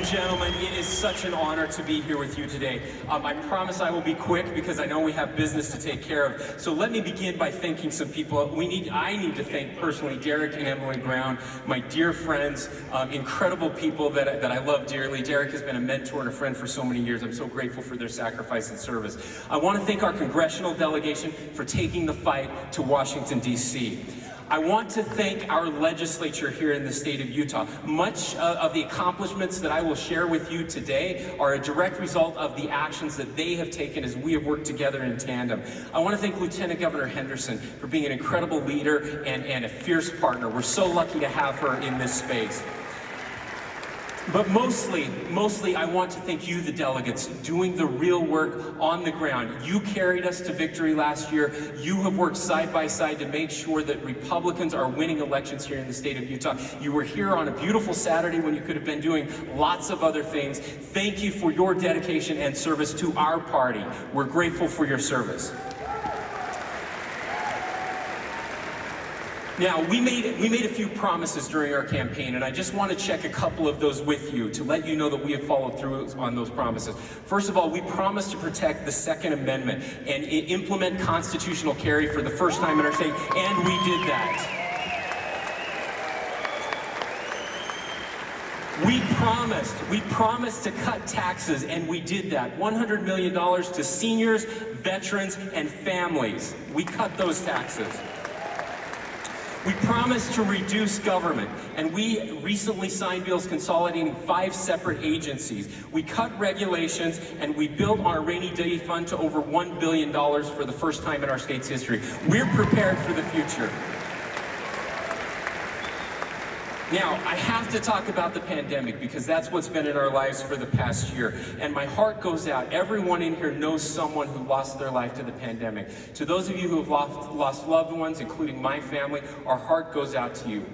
and gentlemen, it is such an honor to be here with you today. I promise I will be quick because I know we have business to take care of. So let me begin by thanking some people. I need to thank personally Derek and Emily Brown, my dear friends, incredible people that I love dearly. Derek has been a mentor and a friend for so many years. I'm so grateful for their sacrifice and service. I want to thank our congressional delegation for taking the fight to Washington, D.C. I want to thank our legislature here in the state of Utah. Much of the accomplishments that I will share with you today are a direct result of the actions that they have taken as we have worked together in tandem. I want to thank Lieutenant Governor Henderson for being an incredible leader and a fierce partner. We're so lucky to have her in this space. But mostly, I want to thank you, the delegates, doing the real work on the ground. You carried us to victory last year. You have worked side by side to make sure that Republicans are winning elections here in the state of Utah. You were here on a beautiful Saturday when you could have been doing lots of other things. Thank you for your dedication and service to our party. We're grateful for your service. Now, we made a few promises during our campaign, and I just want to check a couple of those with you to let you know that we have followed through on those promises. First of all, we promised to protect the Second Amendment and implement constitutional carry for the first time in our state, and we did that. We promised to cut taxes, and we did that. $100 million to seniors, veterans, and families. We cut those taxes. We promised to reduce government, and we recently signed bills consolidating 5 separate agencies. We cut regulations, and we built our rainy day fund to over $1 billion for the first time in our state's history. We're prepared for the future. Now, I have to talk about the pandemic because that's what's been in our lives for the past year. And my heart goes out. Everyone in here knows someone who lost their life to the pandemic. To those of you who have lost loved ones, including my family, our heart goes out to you.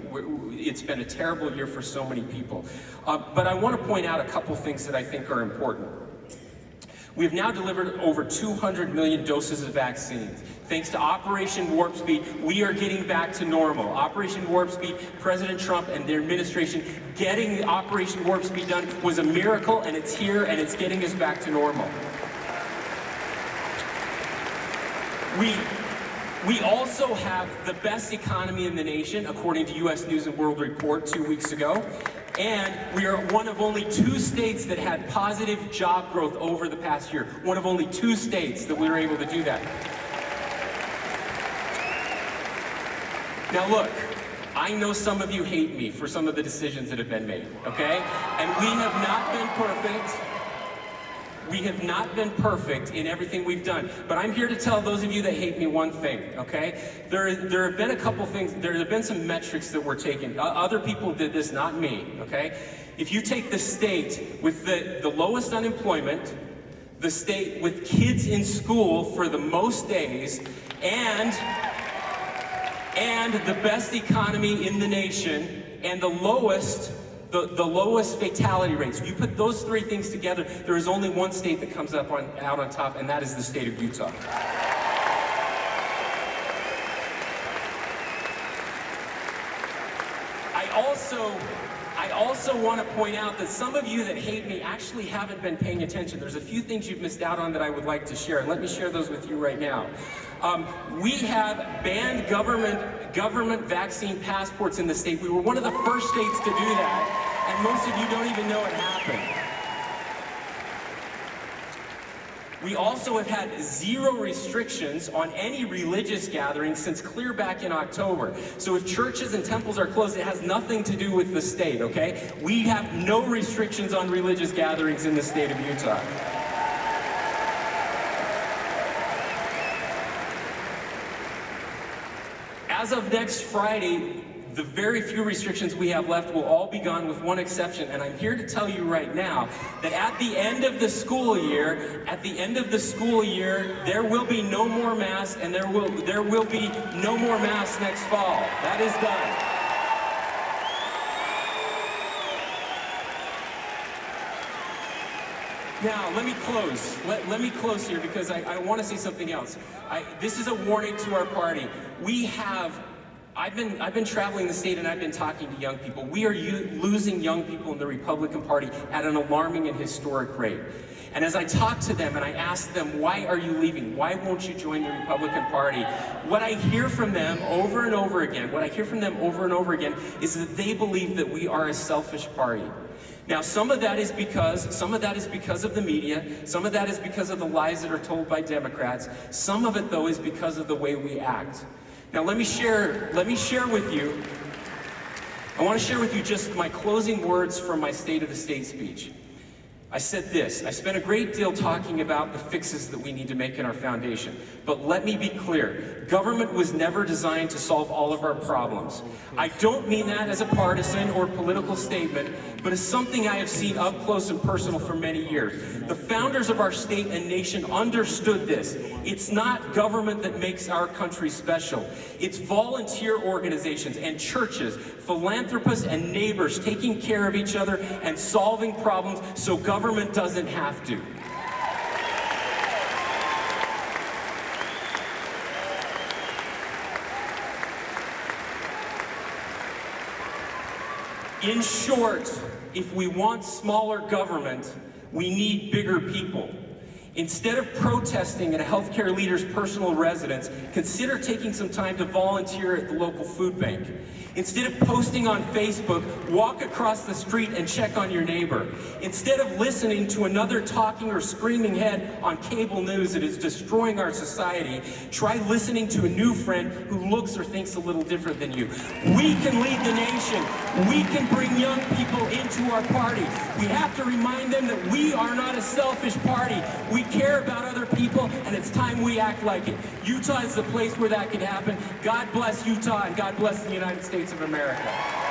It's been a terrible year for so many people. But I want to point out a couple things that I think are important. We've now delivered over 200 million doses of vaccines. Thanks to Operation Warp Speed, we are getting back to normal. Operation Warp Speed, President Trump and their administration getting the Operation Warp Speed done was a miracle, and it's here, and it's getting us back to normal. We also have the best economy in the nation, according to U.S. News and World Report 2 weeks ago. And we are one of only 2 states that had positive job growth over the past year. One of only 2 states that we were able to do that. Now look, I know some of you hate me for some of the decisions that have been made, okay? And we have not been perfect. We have not been perfect in everything we've done, but I'm here to tell those of you that hate me one thing, okay? There have been a couple things, there have been some metrics that were taken. Other people did this, not me, okay? If you take the state with the lowest unemployment, the state with kids in school for the most days, and the best economy in the nation, and the lowest fatality rates. You put those 3 things together, there is only one state that comes out on top, and that is the state of Utah. I also want to point out that some of you that hate me actually haven't been paying attention. There's a few things you've missed out on that I would like to share. Let me share those with you right now. We have banned government vaccine passports in the state. We were one of the first states to do that, and most of you don't even know it happened. We also have had 0 restrictions on any religious gatherings since clear back in October. So if churches and temples are closed, it has nothing to do with the state, okay? We have no restrictions on religious gatherings in the state of Utah. As of next Friday, the very few restrictions we have left will all be gone with one exception, and I'm here to tell you right now that at the end of the school year, there will be no more masks, and there will be no more masks next fall. That is done. Now, let me close. Let me close here because I want to say something else. This is a warning to our party. We have I've been traveling the state and I've been talking to young people. We are losing young people in the Republican Party at an alarming and historic rate. And as I talk to them and I ask them, why are you leaving? Why won't you join the Republican Party? What I hear from them over and over again, is that they believe that we are a selfish party. Now, some of that is because of the media. Some of that is because of the lies that are told by Democrats. Some of it, though, is because of the way we act. Now, let me share with you, I want to share with you just my closing words from my State of the State speech. I said this: I spent a great deal talking about the fixes that we need to make in our foundation. But let me be clear, government was never designed to solve all of our problems. I don't mean that as a partisan or political statement, but as something I have seen up close and personal for many years. The founders of our state and nation understood this. It's not government that makes our country special. It's volunteer organizations and churches, philanthropists and neighbors taking care of each other and solving problems so government doesn't have to. In short, if we want smaller government, we need bigger people. Instead of protesting at a healthcare leader's personal residence, consider taking some time to volunteer at the local food bank. Instead of posting on Facebook, walk across the street and check on your neighbor. Instead of listening to another talking or screaming head on cable news that is destroying our society, try listening to a new friend who looks or thinks a little different than you. We can lead the nation. We can bring young people into our party. We have to remind them that we are not a selfish party. We care about other people, and it's time we act like it. Utah is the place where that can happen. God bless Utah, and God bless the United States of America.